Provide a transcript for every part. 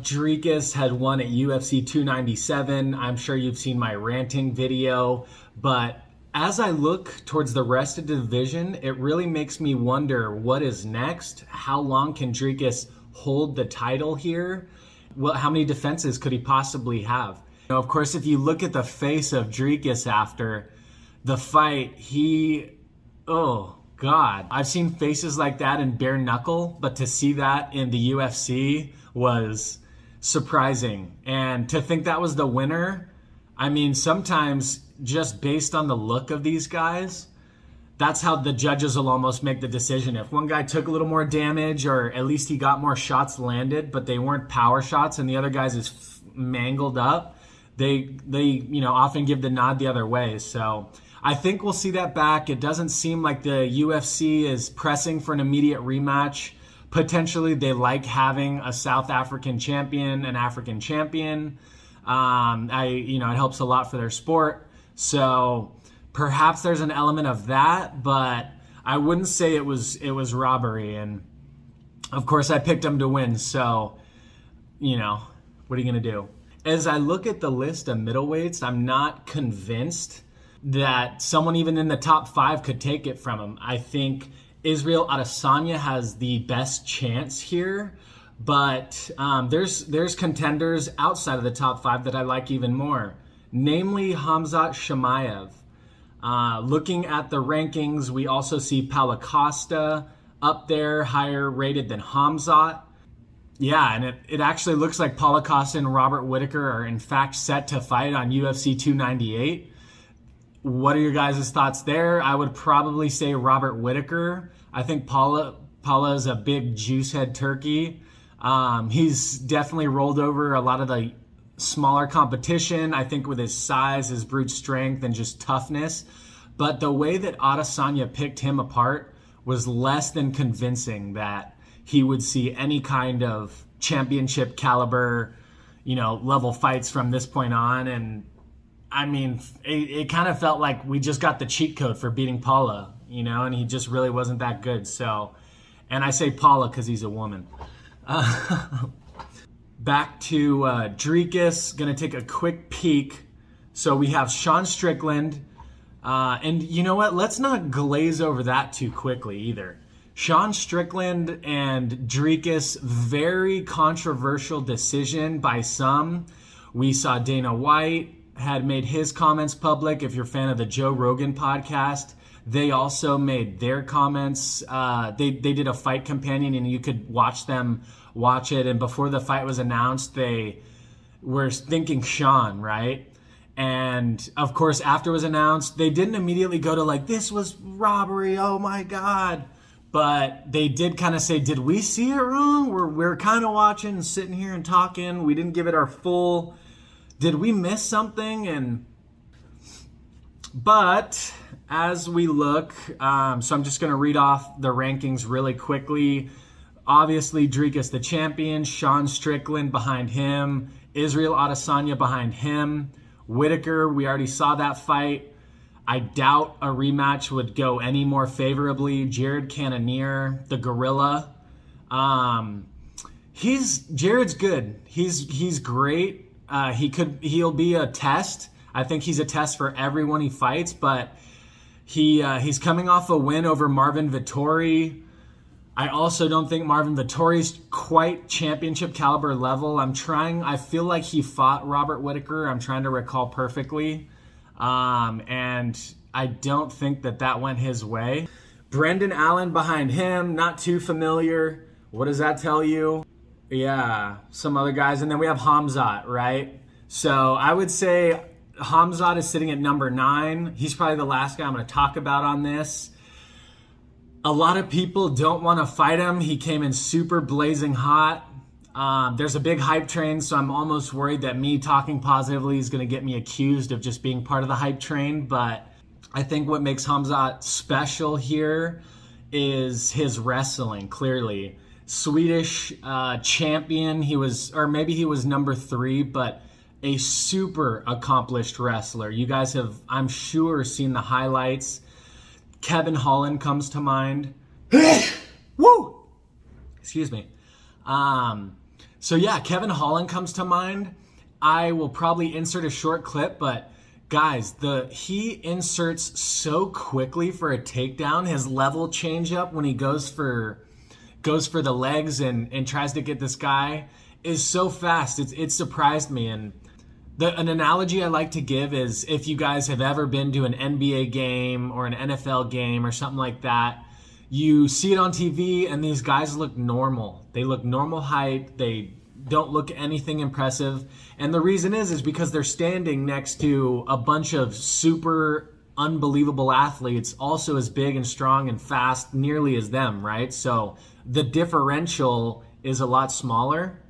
Dricus had won at UFC 297. I'm sure you've seen my ranting video, but as I look towards the rest of the division, it really makes me wonder what is next. How long can Dricus hold the title here? Well, how many defenses could he possibly have? You know, of course, if you look at the face of Dricus after the fight, oh God. I've seen faces like that in bare knuckle, but to see that in the UFC was surprising. And to think that was the winner, I mean, sometimes just based on the look of these guys, that's how the judges will almost make the decision. If one guy took a little more damage, or at least he got more shots landed, but they weren't power shots, and the other guys is mangled up, they often give the nod the other way. So I think we'll see that back. It doesn't seem like the UFC is pressing for an immediate rematch. Potentially, they like having a South African champion, an African champion. It helps a lot for their sport. So perhaps there's an element of that, but I wouldn't say it was robbery. And of course, I picked him to win. So, what are you gonna do? As I look at the list of middleweights, I'm not convinced that someone even in the top 5 could take it from him. I think Israel Adesanya has the best chance here, but there's contenders outside of the top 5 that I like even more, namely Khamzat Chimaev. Looking at the rankings, we also see Paulo Costa up there, higher rated than Khamzat. Yeah, and it actually looks like Paulo Costa and Robert Whittaker are in fact set to fight on UFC 298. What are your guys' thoughts there? I would probably say Robert Whittaker. I think Paula is a big juicehead turkey. He's definitely rolled over a lot of the smaller competition, I think, with his size, his brute strength, and just toughness. But the way that Adesanya picked him apart was less than convincing that he would see any kind of championship caliber, level fights from this point on. And I mean, it kind of felt like we just got the cheat code for beating Paula, and he just really wasn't that good. So, and I say Paula because he's a woman. Back to Dricus, gonna take a quick peek. So we have Sean Strickland, and you know what? Let's not glaze over that too quickly either. Sean Strickland and Dricus, very controversial decision by some. We saw Dana White had made his comments public. If you're a fan of the Joe Rogan podcast, they also made their comments. They did a fight companion, and you could watch it. And before the fight was announced, they were thinking Sean, right? And of course, after it was announced, they didn't immediately go to this was robbery, oh my God. But they did kind of say, did we see it wrong? We're kind of watching and sitting here and talking. We didn't give it our full... Did we miss something? But as we look, so I'm just going to read off the rankings really quickly. Obviously, Dricus the champion, Sean Strickland behind him, Israel Adesanya behind him, Whittaker, we already saw that fight. I doubt a rematch would go any more favorably. Jared Cannonier, the gorilla. Jared's good. He's great. He'll be a test. I think he's a test for everyone he fights, but he's coming off a win over Marvin Vettori. I also don't think Marvin Vittori's quite championship caliber level. I feel like he fought Robert Whittaker. I'm trying to recall perfectly. And I don't think that went his way. Brendan Allen behind him, not too familiar. What does that tell you? Yeah, some other guys. And then we have Khamzat, right? So I would say Khamzat is sitting at number 9. He's probably the last guy I'm going to talk about on this. A lot of people don't want to fight him. He came in super blazing hot. There's a big hype train, so I'm almost worried that me talking positively is going to get me accused of just being part of the hype train. But I think what makes Khamzat special here is his wrestling, clearly. Swedish champion. He was number 3, but a super accomplished wrestler. You guys have, I'm sure, seen the highlights. Kevin Holland comes to mind. Woo! Excuse me. So yeah, Kevin Holland comes to mind. I will probably insert a short clip, but guys, he inserts so quickly for a takedown. His level change up when he goes for the legs and tries to get this guy is so fast. It surprised me. And an analogy I like to give is if you guys have ever been to an NBA game or an NFL game or something like that, you see it on TV and these guys look normal. They look normal height. They don't look anything impressive. And the reason is because they're standing next to a bunch of super unbelievable athletes, also as big and strong and fast nearly as them, right? So the differential is a lot smaller.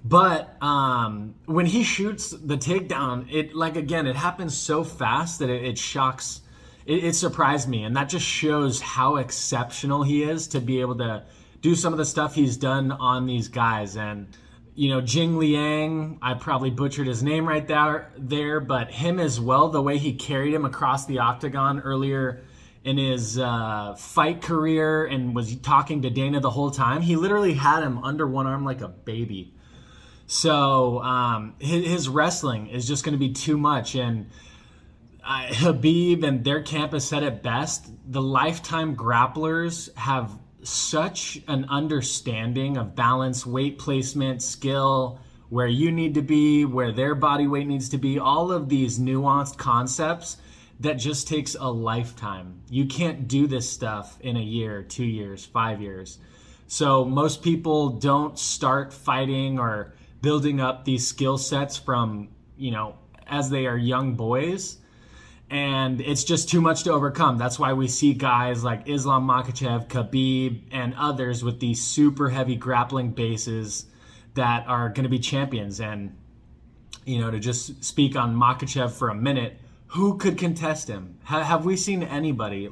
But when he shoots the takedown, it happens so fast that it shocks. It surprised me, and that just shows how exceptional he is to be able to do some of the stuff he's done on these guys. And Jing Liang, I probably butchered his name right there, but him as well, the way he carried him across the octagon earlier in his fight career and was talking to Dana the whole time. He literally had him under one arm like a baby. So his wrestling is just going to be too much. And Habib and their camp has said it best. The Lifetime grapplers have such an understanding of balance, weight placement, skill, where you need to be, where their body weight needs to be, all of these nuanced concepts that just takes a lifetime. You can't do this stuff in a year, 2 years, 5 years. So most people don't start fighting or building up these skill sets from, as they are young boys. And it's just too much to overcome. That's why we see guys like Islam Makhachev, Khabib, and others with these super heavy grappling bases that are going to be champions. And, to just speak on Makhachev for a minute, who could contest him? Have we seen anybody?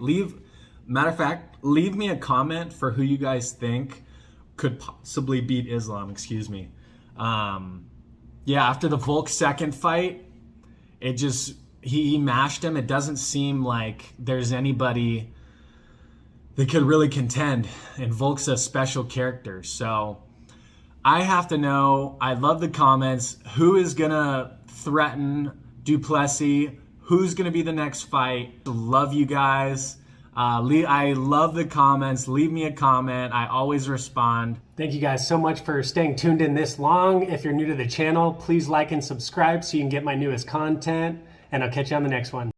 Matter of fact, leave me a comment for who you guys think could possibly beat Islam. Excuse me. After the Volk second fight, he mashed him. It doesn't seem like there's anybody that could really contend. And Volk's a special character. So I have to know, I love the comments, who is going to threaten Duplessis? Who's going to be the next fight? Love you guys. I love the comments. Leave me a comment. I always respond. Thank you guys so much for staying tuned in this long. If you're new to the channel, please like and subscribe so you can get my newest content. And I'll catch you on the next one.